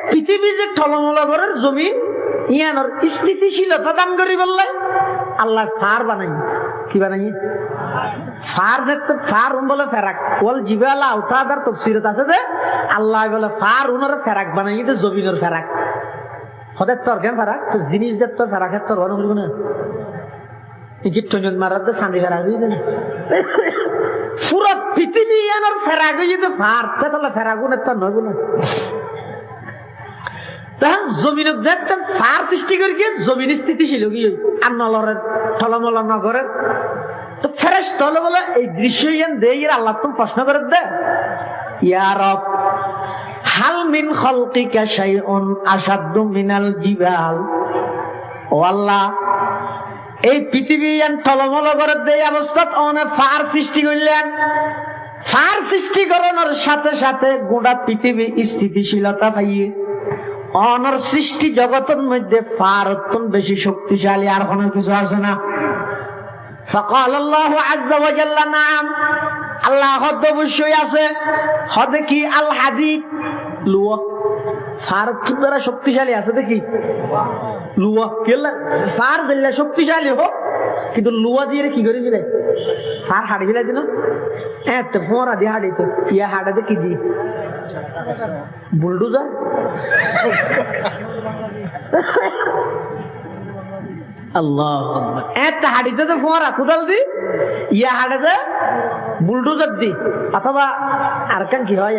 পৃথিবী যে টলমল করার জমিন ইয়ানোর স্থিতিশীলতা দান করি বললে আল্লাহ ফার বানাই কি বানাই ফার যেতে ফার বলে ফেরাক ওল জিবালা আওতাদার তাফসীরত আছে যে আল্লাহ বলে ফার উনার ফেরাক বানাই তো জমিনের ফেরাক হঠাৎ তোর কেন ফেরাক তো জিনিস যে তোর ফেরাকের তোর বড় হইব না ইজিপ্টজন মারার তো শান্তি ফেরাক হইবে না পুরো পৃথিবী ইয়ানোর ফেরাক হয়ে যেতে ফার তাহলে ফেরাগুনের তোর নইব না তখন জমিনক যেতে ফার সৃষ্টি করি গিয়ে জমিন স্থিতিশীল গিয়ে আর নলরের টলমল নগরের তো ফেরেশতা হলো বলে এই দৃশ্য ইয়ান দেই আল্লাহ তুমি প্রশ্ন করে দে ইয়া রব হাল মিন খালকিকা শাইউন আশাদ্দু মিনাল জিবাল ও আল্লাহ এই পৃথিবী ইয়ান টলমল করে দেই অবস্থাত অনে ফার সৃষ্টি করলেন ফার সৃষ্টি করানোর সাথে সাথে গোটা পৃথিবী স্থিতিশীলতা পাইয়ে অনর সৃষ্টি জগতের মধ্যে ফার অত্যন্ত বেশি শক্তিশালী আর কোনো কিছু আছে না فقال الله عز وجل نعم আল্লাহ হদ অবশ্যই আছে হদ কি আল হাদিদ লুয়া ফার তুরা শক্তিশালী আছে দেখি লুয়া কেলা ফার দিলে শক্তিশালী হোক কিন্তু লুয়া দিয়ে কি করে দিলে ফার হাড়ি দিলে দিন এত ফোরা দিয়ে হাড়ি তো ইয়া হাড়াতে কি দি বুলডোজার আল্লাহ এত হাড়িতে তো ফোরা কোদাল দি ইয়া হাড়াতে বুলডোজার দি অথবা আর কেন কি হয়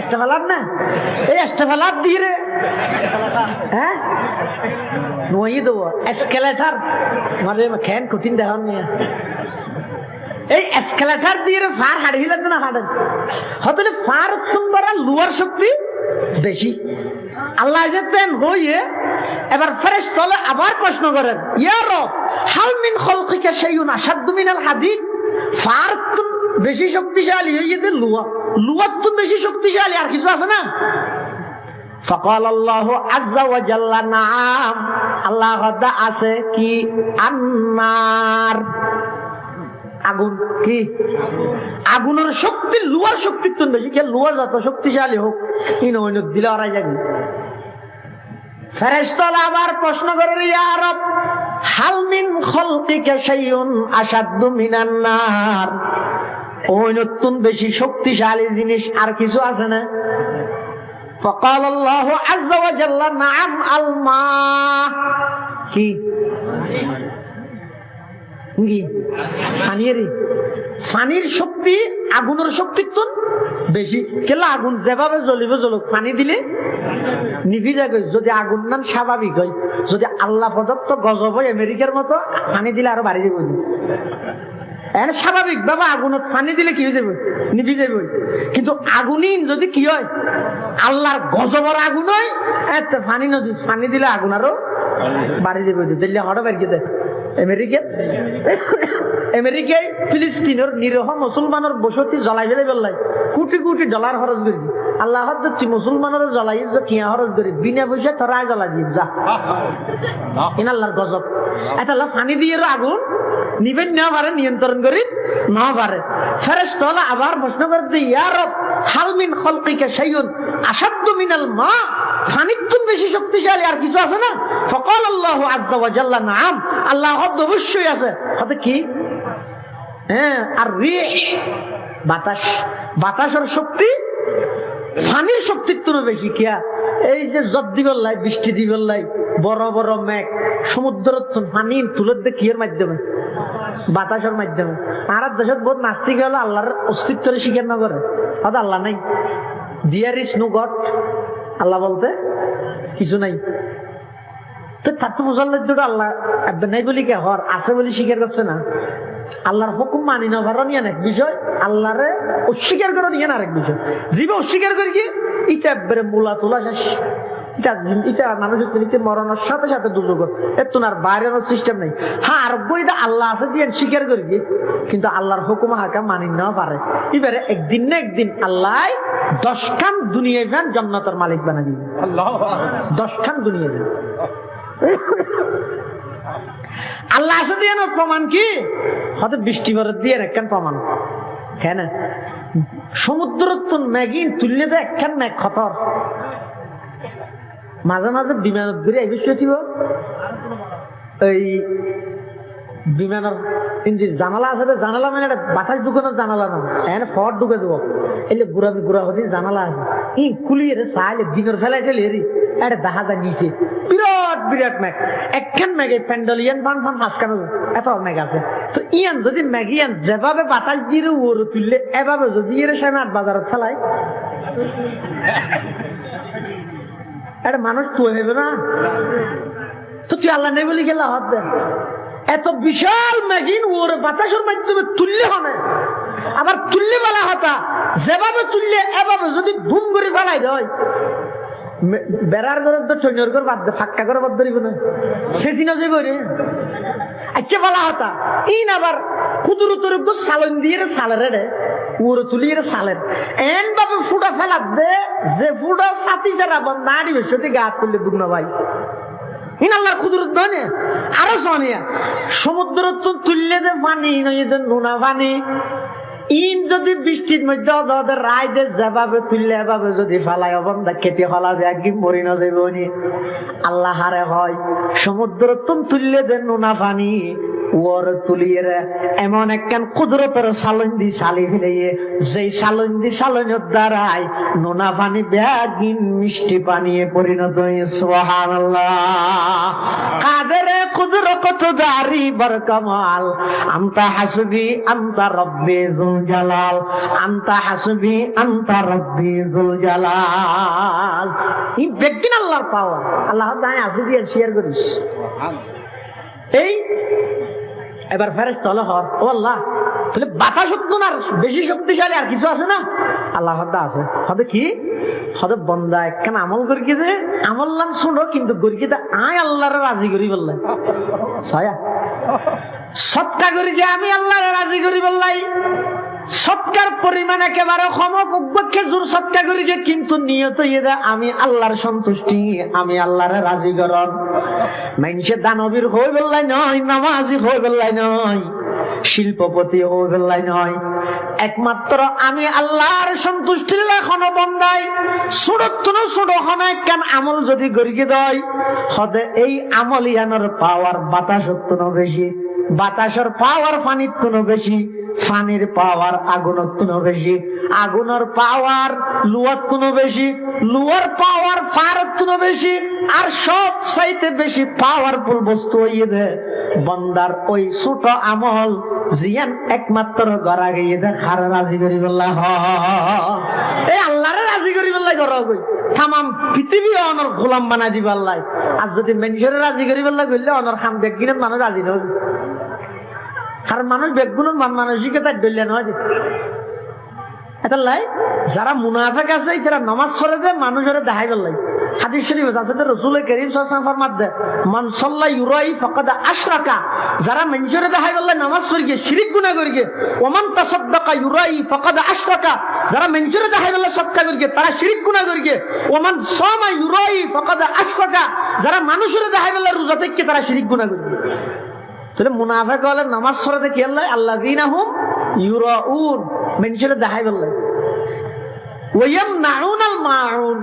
এস্টাফালার না এই এস্টাফালার দিয়ে রে হ্যাঁ নই দেবো এসকেলেটার মানে খেন কঠিন দেখান নিয়ে এই এসকেলেটার দিয়ে ফার হাড়ি লাগবে না হাড়ে হতলে ফার তোমরা লুয়ার শক্তি বেশি আল্লাহ যেতেন হইয়ে এবার ফেরেশতা আবার প্রশ্ন করেন ইয়া রব হাল মিন খালকিকা শাইউন আশাদ্দু মিনাল হাদিদ ফার তুম বেশি শক্তিশালী হয়ে যেতে লুয়া লুয়ার তুম বেশি শক্তিশালী আর কিছু আছে না فقال الله عز وجل نعم আল্লাহ হদা আছে কি আন্নার আগুন কি আগুনের শক্তি লুয়ার শক্তির তুম বেশি কে লুয়া যত শক্তিশালী হোক ইন ওই দিলে ওরা যাবে ফেরেশতা আবার প্রশ্ন করে ইয়া রব হাল মিন খালকিকা শাইউন আশাদ্দু মিনান নার ওই নতুন বেশি শক্তিশালী জিনিস আর কিছু আছে না فقال الله عز وجل نعم الماء কি কি পানির শক্তি আগুনের শক্তির তুন বেশি কেলা আগুন যেভাবে জ্বলিবে জ্বলুক পানি দিলে নিভি যাবে যদি আগুন নান স্বাভাবিক হয় যদি আল্লাহ প্রদত্ত গজব হয় আমেরিকার মতো পানি দিলে আরো বাড়ি যাবে স্বাভাবিক বাবা আগুনত পানি দিলে কি হয়ে যাবে নিভি যাবে কিন্তু আগুনই যদি কি হয় আল্লাহর গজবের আগুন হয় এত পানি নদী পানি দিলে আগুন আরো বাড়ি যাবে যেগুলো হঠাৎ বেরিয়ে দেয় আমেরিকায় ফিলিস্তিনের নিরহ মুসলমানের বসতি জ্বলাই ফেলে বেললাই কোটি কোটি ডলার খরচ করি আল্লাহ তুই মুসলমানের জ্বলাই কিয়া খরচ করি বিনা পয়সা তোরাই জ্বলাই দিব যা ইন আল্লাহর গজব এটা পানি দিয়ে আগুন নিবেন না পারে নিয়ন্ত্রণ করি না পারে ফেরেশতা আবার প্রশ্ন করতে ইয়া রব হাল মিন খালকিকা শাইউন আশাদ্দু মিনাল মা পানির তুম বেশি শক্তিশালী আর কিছু আছে না ফাকাল আল্লাহু আযজা ওয়া জাল্লা নাম আল্লাহ অবশ্যই আছে হতে কি হ্যাঁ আর রিহ বাতাস বাতাসের শক্তি পানির শক্তির তুলনা বেশি কিয়া এই যে জট দিবেলাই বৃষ্টি দিবেলাই বড় বড় মেঘ সমুদ্রের পানি তুলে দে কিয়ের মাধ্যমে বাতাসের মাধ্যমে আর দেশত বহুত নাস্তিক হলো আল্লাহর অস্তিত্বের স্বীকার না করে হয়তো আল্লাহ নাই দেয়ার ইজ নো গড আল্লাহ বলতে কিছু নাই তো তার তো বোঝার লাগতো আল্লাহ নাই বলি কে হর আছে বলি স্বীকার করছে না আল্লাহর হুকুম মানি না ভালো নিয়ে এক বিষয় আল্লাহরে অস্বীকার করে নিয়ে আরেক বিষয় জীবে অস্বীকার করি কি ইটা একবারে মূলা তোলা শেষ এটা মানুষের মরণের সাথে সাথে দুযোগ এত আর বাইরের সিস্টেম নেই হ্যাঁ আর বইটা আল্লাহ আছে দিয়ে স্বীকার করি কি কিন্তু আল্লাহর হুকুম হাকাম মানি না পারে এবারে একদিন না একদিন আল্লাহ 10 খান দুনিয়ায় ফ্যান জান্নাতের মালিক বানা দিবে 10 খান দুনিয়ায় আল্লাহ আছে দিয়ে না প্রমাণ কি হয়তো বৃষ্টি বরফ দিয়ে একখান প্রমাণ কেন সমুদ্র তো ম্যাগিন তুললে তো একখান ম্যাগ খতর মাঝে মাঝে বিমানত ঘুরে এই বিষয় দিব এই বিমানের জানালা আছে, জানালা মানে বাতাস ঢুকানোর জানালা না, এখানে ফট ঢুকে দেবো, এলে গুড়া হতে জানালা আছে, ই খুলিয়ে চাইলে দিনের ফেলাইতে হেরি এটা দেখা যায় নিচে বিরাট বিরাট ম্যাগ, একখান ম্যাগে প্যান্ডেল ইয়ান ফান ফান মাঝখানে এত ম্যাগ আছে। তো ইয়ান যদি ম্যাগিয়ান যেভাবে বাতাস দিয়ে ওরে তুললে এভাবে যদি এর সামনে ৮ বাজারত ফেলায় এটা মানুষ তো হবে না। তো তুই আল্লাহ নেই বলি গেলা হাত দেন, এত বিশাল ম্যাগিন ওর বাতাসের মাধ্যমে তুললে হবে, আবার তুললে বেলা হতা যেভাবে তুললে এভাবে যদি ধুম করে ফেলাই দেয়, বেড়ার ঘর তো ট্রেনের ঘর বাদ দে, ফাঁকা করে বাদ ধরিব না, সেচিনা যাইব রে। আচ্ছা বলা হতা ইন আবার ক্ষুদ্রতর সালন দিয়ে সালের রে ওরে তুলিয়ে সালের এন বাবা ফুটা ফেলার দে, যে ফুটা সাথী যারা নাড়ি বেশি গা তুললে দুগ্ন ভাই ইন আল্লাহর কুদরত নয়। আরো শোনিয়া সমুদ্র তো তুললে দে পানি নোনা পানি, ইন যদি বৃষ্টির মধ্যে ওদের রায় দে যেভাবে তুললে এভাবে যদি ফেলায় অবন্ধা খেতে ফলাবে একদিন মরি না যাইব নি। আল্লাহ হারে হয় সমুদ্র তো তুললে দে নোনা পানি, ওর তুলিয়ে এমন একখান কুদরতের সালন্দি সালি ফেলিয়ে, যেই সালন্দি সালনের দ্বারাই নোনা পানি ব্যাগিন মিষ্টি পানিয়ে পরিণত হয়ে। সুবহানাল্লাহ। কাদের কুদরত জারি বর কামাল, আনতা হাসবি আনতা রব্বি যুল জালাল, আনতা হাসবি আনতা রব্বি যুল জালাল। এই ব্যক্তিন আল্লাহর পাওয়ার, আল্লাহ দায় আছে দিয়ে শেয়ার করিস। এই এবার ফেরেশতা হলো হর ও আল্লাহ, তাহলে বাতাস শক্তি না বেশি শক্তিশালী আর কিছু আছে না? আল্লাহ হদা আছে, হদে কি হদে বন্দা একখান আমল করি দে, আমল লান শুনো কিন্তু করি দে আয় আল্লাহরে রাজি করি বললাই, ছায়া সৎকা করি যে আমি আল্লাহরে রাজি করি বললাই, সৎকার পরিমাণ একেবারে খেজুর সৎকা করি যে, কিন্তু নিয়ত ইয়ে আমি আল্লাহর সন্তুষ্টি, আমি আল্লাহরে রাজি করন। মানুষের দানবীর হয়ে বললাই নয়, নামাজি হয়ে বললাই নয়, শিল্পপতি হয়ে বললাই নয়, একমাত্র আমি আল্লাহর সন্তুষ্টির এখনো বন্দাই ছোট হনায় কেন আমল যদি গরিকে দেয় হদে এই আমল ইয়ানোর পাওয়ার বাতাসের তুনো বেশি, বাতাসের পাওয়ার পানির তুনো বেশি, পানির পাওয়ার আগুনের তুনো বেশি, আগুনের পাওয়ার লুয়ার তুনো বেশি, লুয়ার পাওয়ার ফায়ারের তুনো বেশি, আর সব চাইতে বেশি পাওয়ারফুল বস্তু হইয়ে দে বন্দার ওই ছোট আমল জিয়ান একমাত্র গড়া গিয়ে দে খার রাজি করি বললাহ, এই আল্লাহরে রাজি করি বললাই গড়া গই তামাম পৃথিবী অনর গোলাম বানাই দিবে আল্লাহ। আর যদি মানুষের রাজি করি বললা গইলে অনর খাম বেগিনত মানুষ রাজি নয়, আর মানুষ বেগুনের মানসিকতা গইলে নয়। এটা লাই যারা মুনাফিক আছে তারা নামাজ পড়ে দে মানুষের দেখাই বললাই। হাদিস শরীফ আছে যে রাসূল কারীম সাল্লাল্লাহু আলাইহি ওয়াসাল্লাম ফরমাতে মান সাল্লা ইউরাই ফাকাদ আশরাকা, যারা মানুষের দেখাই বললাই নামাজ পড়ে গিয়ে শিরক গুনাহ করে গিয়ে, ওমান তাসাদদাকা ইউরাই ফাকাদ আশরাকা, যারা মানুষের দেখাই বললাই সদকা করে গিয়ে তারা শিরক গুনাহ করে গিয়ে, ওমান সামা ইউরাই ফাকাদ আশরাকা, যারা মানুষের দেখাই বললাই রোজা থেকে তারা শিরক গুনাহ করে গিয়ে। তাহলে মুনাফিক হলে নামাজ পড়তে কি আল্লাহ আল্লাযীনা হুম ইউরাউন, মানুষের দেখাই বললাই ওয়ায়ামনাউনাল মাউন।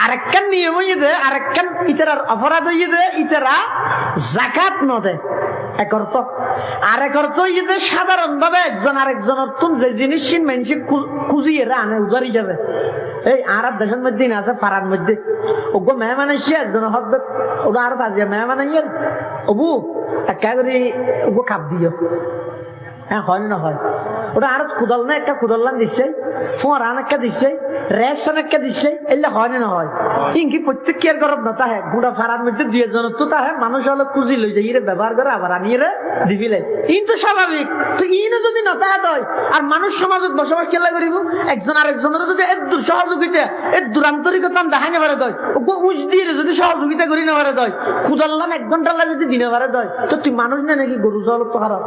আরেকখান নিয়ম হইয়ে দে, আরেকখান ইতারার অপরাধ হইয়ে দে, ইতারা যাকাত ন দে এক অর্থ, আরেক অর্থ হইয়ে দে সাধারণ ভাবে একজন আরেকজনের তুম যে জিনিস মানুষ খুঁজিয়ে আনে উজারি যাবে। এই আরব দেশের মধ্যে আছে পাড়ার মধ্যে ওগো মেহমান আসছে একজন হদ ওরা আরো আজিয়া মেহমান আইয়ের অবু একা করে ওগো খাপ দিও, হ্যাঁ হয় না হয়, ওটা আরো কুদাল না একটা কুদাল্লান দিচ্ছে, ফোঁয়ার আন একটা দিচ্ছে, রেশন একটা দিচ্ছে, এলে হয় না হয়। ইনকি প্রত্যেক কেয়ার গরব না তাহে গোটা ফাড়ার মধ্যে 2 জন তো তাহে মানুষ হলো খুঁজি লই যায় ইরে ব্যবহার করে আবার আনিয়ে রে দিবি লাই, ইন তো স্বাভাবিক। তো ইনে যদি না তাহে হয় আর মানুষ সমাজত বসবাস কেলা করিব, একজন আরেকজনের যদি এর দূর সহযোগিতা এর দূরান্তরিকতা দেখাই না পারে দয়, ওকে উচ দিয়ে যদি সহযোগিতা করি না পারে দয়, কুদাল্লান 1 ঘন্টা লাগে যদি দিনে পারে দয়, তো তুই মানুষ না নাকি গরু জল তো হারা।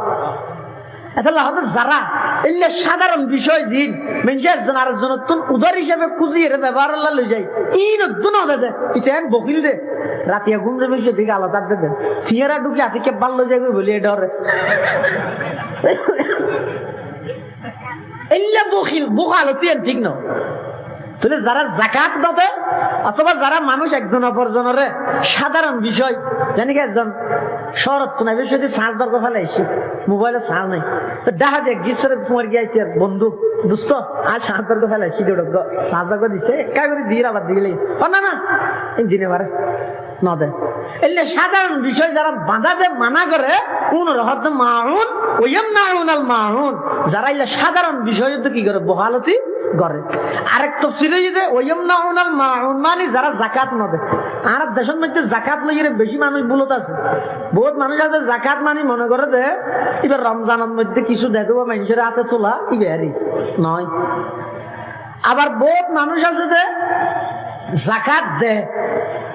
যারা এলে সাধারণ বিষয় জিন একজন আরেকজন উদার হিসাবে খুঁজিয়ে ব্যবহার লই যায়, ইন দে ইতেন বকিল দে রাতিয়া ঘুম যাবে দিকে আলাদা দে ফিয়ারা ঢুকে হাতিকে বাল লই যায় বলি ডরে এলে বকিল বোকালো তুই ঠিক ন। তাহলে যারা জাকাত দেবে অথবা যারা মানুষ একজন অপরজনের সাধারণ বিষয় জানি কি একজন শরৎ নাই বিষয় চার্জ দরকার ফেলে এসে মোবাইলে চার্জ নাই তো দেখা যায় গিয়েছে তোমার গিয়ে বন্ধু দুস্থ আর চার্জ দরকার ফেলে এসে চার্জ দরকার দিচ্ছে একা করে দিয়ে আবার দিলে না না এই দিনে পারে না দেয় এলে সাধারণ বিষয় যারা বাধা দেয় মানা করে কোন রহত মাহুন ওইম নাহুন আল মাহুন যারা এলে সাধারণ বিষয় তো কি করে বহালতি করে আরেক তফসিরে যদি ওইম নাহুন আল মাহুন মানে যারা জাকাত না দেয় আর দেশের মধ্যে জাকাত লইয়ে বেশি মানুষ ভুলত আছে বহুত মানুষ আছে জাকাত মানে মনে করে যে এবার রমজানের মধ্যে কিছু দেয় দেবো মানুষের হাতে তোলা ইবেহারি নয় আবার বহুত মানুষ আছে যে জাকাত দেয়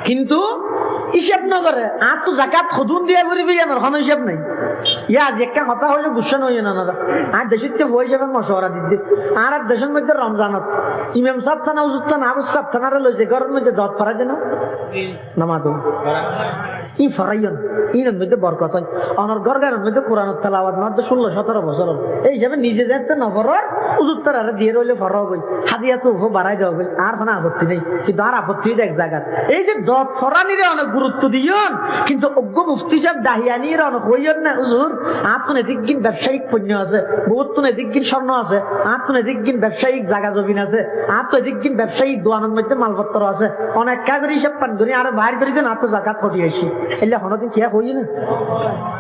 কিন্তু হিসাব না করে আর তো জাকাত খদুন দিয়া করিবি জানার কোনো হিসাব নাই ইয়া আজ একটা কথা হইলে গুসা নই না আর দেশের তো বই যাবেন মশওয়ারা দিদি আর দেশের মধ্যে রমজানত ইমাম সাহেব থানা উজুর থানা আবু সাহেব থানারে লইছে ঘরের মধ্যে দত ফরাই দেন নামাজ ই ফরাইন ইনের মধ্যে বরকত হয় অনর ঘরের মধ্যে কোরআন তেলাওয়াত নয় 16-17 বছর এই হিসাবে নিজে যাতে নফরর উজুর তারা দিয়ে রইলে ফর গই হাদিয়া তো বাড়াই দেওয়া গই আর কোনো আপত্তি নেই কিন্তু আর আপত্তি এক জায়গা এই যে দত ফরানিরে অনেক গুরুত্ব দিয়ন কিন্তু অজ্ঞ মুফতি সাহেব দাহিয়ানির অনেক হইয়ন না হুজুর আপনার এদিক গিন ব্যবসায়িক পণ্য আছে বহুত তো এদিক গিন স্বর্ণ আছে আপনার এদিক গিন ব্যবসায়িক জায়গা জমিন আছে আপনার এদিক গিন ব্যবসায়িক দোয়ানের মধ্যে মালপত্র আছে অনেক কাগরি হিসাব পান ধরি আর বাইর করে দেন আর তো জাকাত ফটি আসি এলে হনদিন কি হই না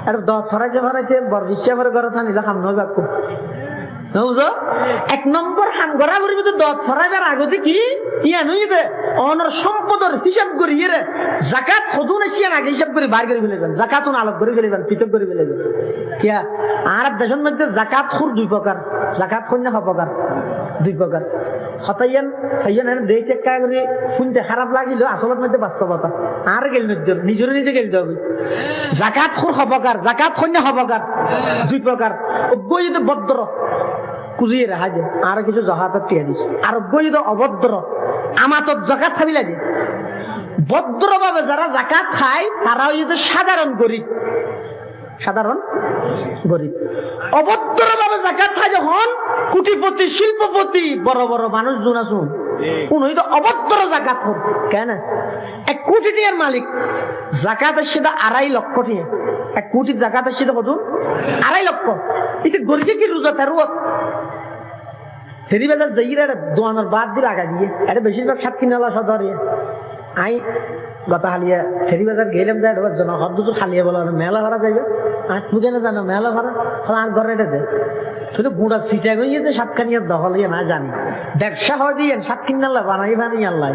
আর দত ফরাইতে বর বিশ্বাসের ঘরে থানিলে হাম নয় বাক্য এক নম্বর হাম গড়া করিবি তো দত ফরাইবার আগতে কি ইয়া নই দে অনর সম্পদের হিসাব করি রে জাকাত খদুন এসিয়ান আগে হিসাব করে বাইর করে ফেলেবেন জাকাতুন আলাপ করে ফেলেবেন পৃথক করে ফেলেবেন কিয়া আর দেশের মধ্যে জাকাত খুর দুই প্রকার জাকাত কন্যা প্রকার দুই প্রকার হতাইয়ান সাইয়ান দেখতে একা করে শুনতে খারাপ লাগিল আসলের মধ্যে বাস্তবতা আর গেল নিজের নিজে গেল দেবে জাকাত খুর হবকার জাকাত কন্যা হবকার দুই প্রকার অজ্ঞ যদি বদ্র কুজিয়ে রেখা যায় আর কিছু জহাতত টিয়া দিছে আর অজ্ঞ যদি অভদ্র আমাতত জাকাত খাবি লাগে ভদ্র ভাবে যারা জাকাত খায় তারাও যদি সাধারণ গরিব সাধারণ গরিব অভদ্র ভাবে জাকাত খায় যখন কোটিপতি শিল্পপতি বড় বড় মানুষ জন আসুন কোন হইতো অভদ্র জাকাত হোক কেন 1 কোটি টাকার মালিক জাকাতের সেটা 2.5 লক্ষ টাকা 1 কোটি জাকাতের সেটা কত 2.5 লক্ষ এটা গরিবে কি রোজা তেরুয়া ফেরি বাজার যাইরা দোয়ানোর বাদ দিয়ে লাগা দিয়ে এটা বেশিরভাগ 7-3 সদরে আই গতা হালিয়া ফেরি বাজার গেলাম যাই জন হদ্দু খালিয়া বলা মেলা ভাড়া যাইবে আর তুই কেন জানো মেলা ভাড়া আর ঘরে দে তুই গুঁড়া সিটা গিয়ে 7খানিয়ার দখল ইয়ে না জানি ব্যবসা হয় দিয়ে 7 বানাই আল্লাহ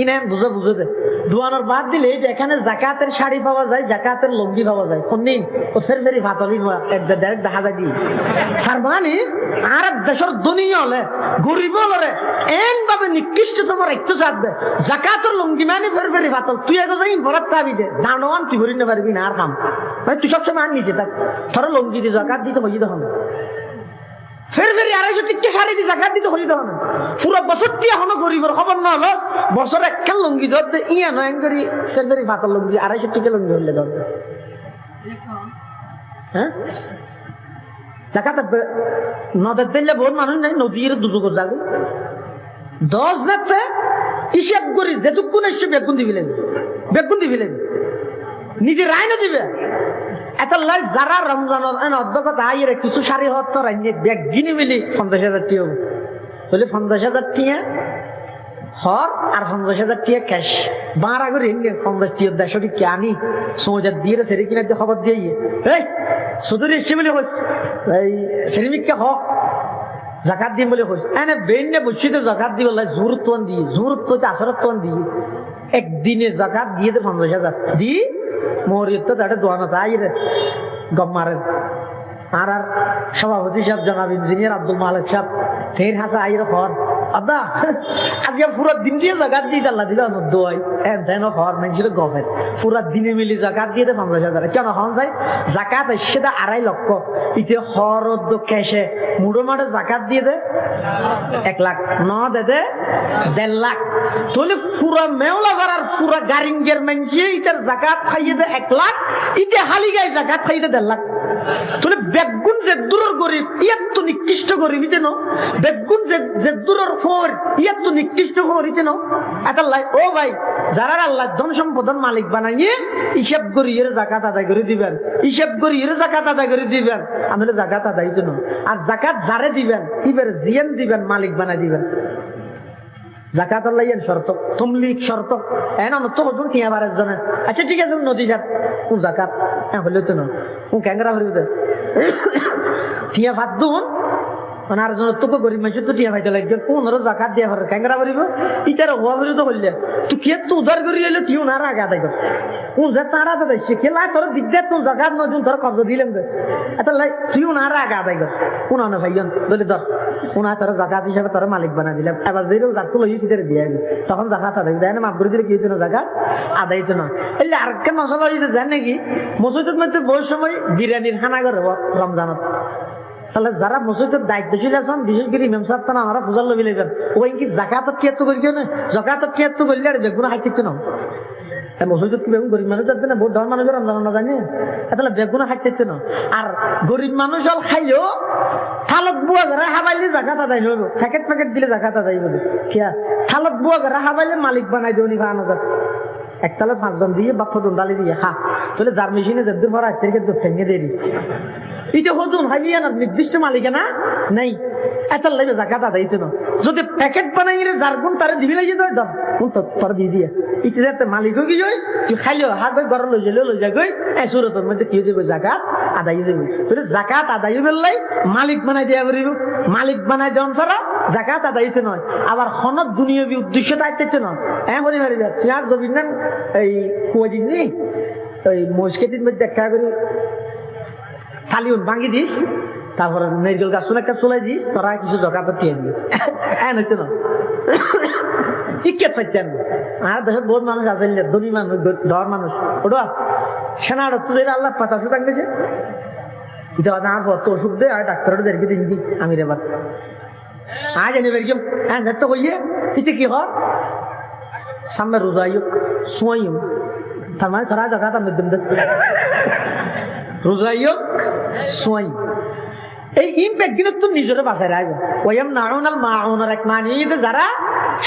ইনা বুঝে দে দোয়ানোর বাদ দিলে এখানে জাকাতের শাড়ি পাওয়া যায় জাকাতের লঙ্গি পাওয়া যায় কোনদিন ও ফেরি ফাতলি ডাইরেক্ট দেখা যায় দিয়ে তার মানে আর দেশের দুনিয়া হলে গরিব হলে এন ভাবে নিকৃষ্ট তোমার একটু সাথ দে জাকাতের লঙ্গি মানে ফেরি ফাতল তুই এগো যাই ভরাত খাবি দে দাঁড়ান তুই ভরি না পারবি না আর খাম মানে তুই সবসময় আন নিচে থাক তোর লঙ্গি দিয়ে জাকাত দিতে হইতে হবে ফের 250 টাকা শাড়ি দিয়ে জাকাত দিতে হইতে হবে পুরো বছরটি এখনো গরিবের খবর না হলো বছর একটা লঙ্গি ধরতে ইয়া নয় করি ফের ফাতল লঙ্গি 250 টাকা লঙ্গি হইলে ধরতে হ্যাঁ জাকাত নদের দিলে বহুত মানুষ নাই নদীর দুযোগ যাবে 10 যাতে হিসাব করি যেটুকুন এসে বেগুন দিবিলেন নিজে রায় না দিবে এত লাই যারা রমজানের অধ্যক্ষ আইরে কিছু শাড়ি হত ব্যাগ গিনি মিলি 50,000 টাকা বলে 50,000 টাকা হর আর 50,000 টাকা ক্যাশ বাড়া করে 50 টাকা 150 টাকা আনি সোজা দিয়ে সেরে কিনা খবর দিয়ে এই চৌধুরী এসে বলে এই সেরিমিককে হক জাকাত দিম বলে কইস এনে বেনে বসিতে জাকাত দিব লাই জোরত তোন দি জোরত তো আসরত তোন দি একদিনে জাকাত দিয়ে 50,000 দি মরিয়ত তাতে দোয়ানো তাই রে গম্মারের আর সভাপতি সাহেব জনাব ইঞ্জিনিয়ার আব্দুল মালিক সাহেব থের হাসা আইরে হর আদা আজ পুরো দিন দিয়ে জাকাত দিয়ে আল্লাহ দিল দোয়াই দেন হর মানুষের গফের পুরা দিনে মিলি জাকাত দিয়ে 50,000 কেন হন যায় জাকাত সেটা 2.5 লক্ষ ইতে হর ক্যাশে মুড়ো মাঠে জাকাত দিয়ে দে 1 লাখ ন দে 1.5 লাখ তাহলে পুরা মেওলা ভাড়ার পুরা গারিঙ্গের মানুষে ইটার জাকাত খাইয়ে দে 1 লাখ ইতে হালি গায়ে জাকাত খাইয়ে দে 1.5 লাখ তাহলে বেগুন যে দূরের গরিব ইয়াত তো নিকৃষ্ট গরিব ইতে ন বেগুন যে দূরের ফোর ইয়াত তো নিকৃষ্ট ফোরিতে ন এটা লাই ও ভাই যারা আল্লাহ ধন সম্পদের মালিক বানাইয়ে হিসাব করি এর জাকাত আদায় করে দিবেন হিসাব করি এর জাকাত আদায় করে দিবেন আমাদের জাকাত আদায় তো নয় আর জাকাত যারে দিবেন এবার জিয়ান দিবেন মালিক বানাই দিবেন জাকাত আল্লাহ ইয়ান শর্ত তমলিক শর্ত এনা তো হদুন টিয়া বারের জন্য আচ্ছা ঠিক আছে নদী যাত কোন জাকাত হ্যাঁ হইলো তো না কোন ক্যাংরা হইবে টিয়া ভাত দুন মানে আর জন তোকে গরিব মানুষ তো টিয়া ভাইতে লাগবে কোনরো জাকাত দিয়া পারে ক্যাংরা করিব ইতার হওয়া বলে তো হইলে তুই কে তো উদার করি এলো টিও না আগে আদায় কর কোন যে তারা তো দেয় খেলা তোর দিকদার তোর জাকাত নজুন তোর কবজ দিলাম তো এটা লাই তুইও না আগে আদায় কর কোন না ভাইজন বলে ধর কোন তোর জাকাত হিসাবে তোর মালিক বানা দিলাম এবার যেরকম জাত তো লইছি তার দিয়ে তখন জাকাত আদায় দেয় না মাফ করে দিলে কি হইতো না জাকাত আদায় তো না এই আর একটা মশলা হইতে জান নাকি মসজিদের মধ্যে বহু সময় বিরিয়ানির খানা করে রমজানত তাহলে যারা মসজিদের দায়িত্বশীল আছেন বিশেষ করে ইমাম সাহেব তারা আমরা পূজার লবি লাগবেন ওই কি জাকাতত কিয়াত করি কেউ না জাকাতত কিয়াত করলে আর বেগুনা খাইতে না মসজিদত কি বেগুন গরিব মানুষ যাচ্ছে না বহুত ধর মানুষের রমজান না জানি তাহলে বেগুনা খাইতে না আর গরিব মানুষ হল খাইলেও থালত বুয়া যারা হাবাইলে জাকাত আদায় হইব প্যাকেট প্যাকেট দিলে জাকাত আদায় হবে খেয়া থালত বুয়া যারা হাবাইলে মালিক বানাই দেও নি খাওয়ানো যাক একতলা 5 জন দিয়ে বা ফদন ডালি দিয়ে খা তাহলে যার মেশিনে যদ্দুর ভরা থেকে ঠেঙে দেরি এটা হজুন হাইয়া না নির্দিষ্ট মালিকানা নাই এত লাগবে জাকাত আদাইতে না যদি প্যাকেট বানাই যার গুণ তারা দিবি লাগে তো দাম কোন তোর দিয়ে দিয়ে ইতে যাতে মালিক হয়ে গিয়ে তুই খাইলেও হাত গই ঘর লই যা গই এই সুরতর মধ্যে কি হয়ে যাবে জাকাত আদায় হয়ে যাবে তাহলে জাকাত আদায় বেললাই মালিক বানাই দেওয়া পারিব মালিক বানাই দেওয়ান ছাড়া জাকাত আদায়তে নয় আবার হনত দুনিয়াবি উদ্দেশ্য দায়িত্ব নয় হ্যাঁ বলি পারিবে তুই আর জবিন না এই কুয়া দিস নি ওই মসজিদের মধ্যে দেখা করি থালিউন ভাঙি দিস তারপরে নারকেল গাছ একটা চলাই দিস তোরা কিছু জকাত টিয়ে দিস হ্যাঁ নইতো না ইজ্ঞত পাইতেন আর দেশত বহুত মানুষ আছে ধনী মানুষ ধর মানুষ ওটা সেনার তো আল্লাহ পাতা সুতাং গেছে এটা না তো ওষুধ দে আর ডাক্তার দেখবি দিন দি আমি রেবার আজ এনে বের কেউ হ্যাঁ তো কইয়ে ইতে কি হয় সামনে রোজাইক সোয়াইম তার মানে তোরা জাকাত আমি দিম দে রোজাইক সোয়াই এই ইম্প্যাক্ট কিন্তু তুমি নিজের বাসায় রাখবে ওয়াম নাউনাল মাউনার এক মানে যারা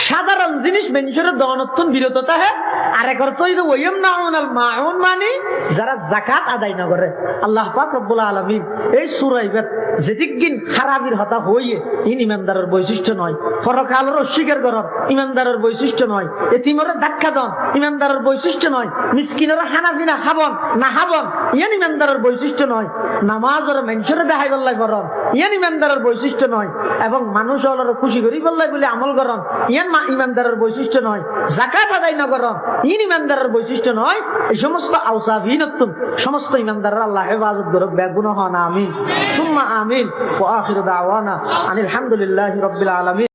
সাধারণ জিনিস মানুষের দনত্তন বিরত থাকে আর এক অর্থ হইছে ওয়াম নাউনাল মাউন মানে যারা যাকাত আদায় না করে আল্লাহ পাক রব্বুল আলামিন এই সূরা ইবাদ যেদিকদিন খারাপির হতা হইয়ে ইন ইমানদারের বৈশিষ্ট্য নয় পরকালের অস্বীকার করার ইমানদারের বৈশিষ্ট্য নয় এতিমের ধাক্কা দন ইমানদারের বৈশিষ্ট্য নয় মিসকিনের হানাফিনা খাবন না হাবন ইয়ান ইমানদারের বৈশিষ্ট্য নয় নামাজের মানুষের দেখাই বললাই করন ইয়ান ইমানদারের বৈশিষ্ট্য নয় এবং মানুষ হলের খুশি করি বললাই বলে আমল করন ইয়ান ইমানদারের বৈশিষ্ট্য নয় যাকাত আদায় না করন ইন ইমানদারের বৈশিষ্ট্য নয় এই সমস্ত আওসাফিনতুম সমস্ত ইমানদাররা আল্লাহ হেফাজত করুক বেগুনাহ হন আমিন সুম্মা আমিন ওয়া আখিরু দাওয়ানা আনিল হামদুলিল্লাহি রাব্বিল আলামিন।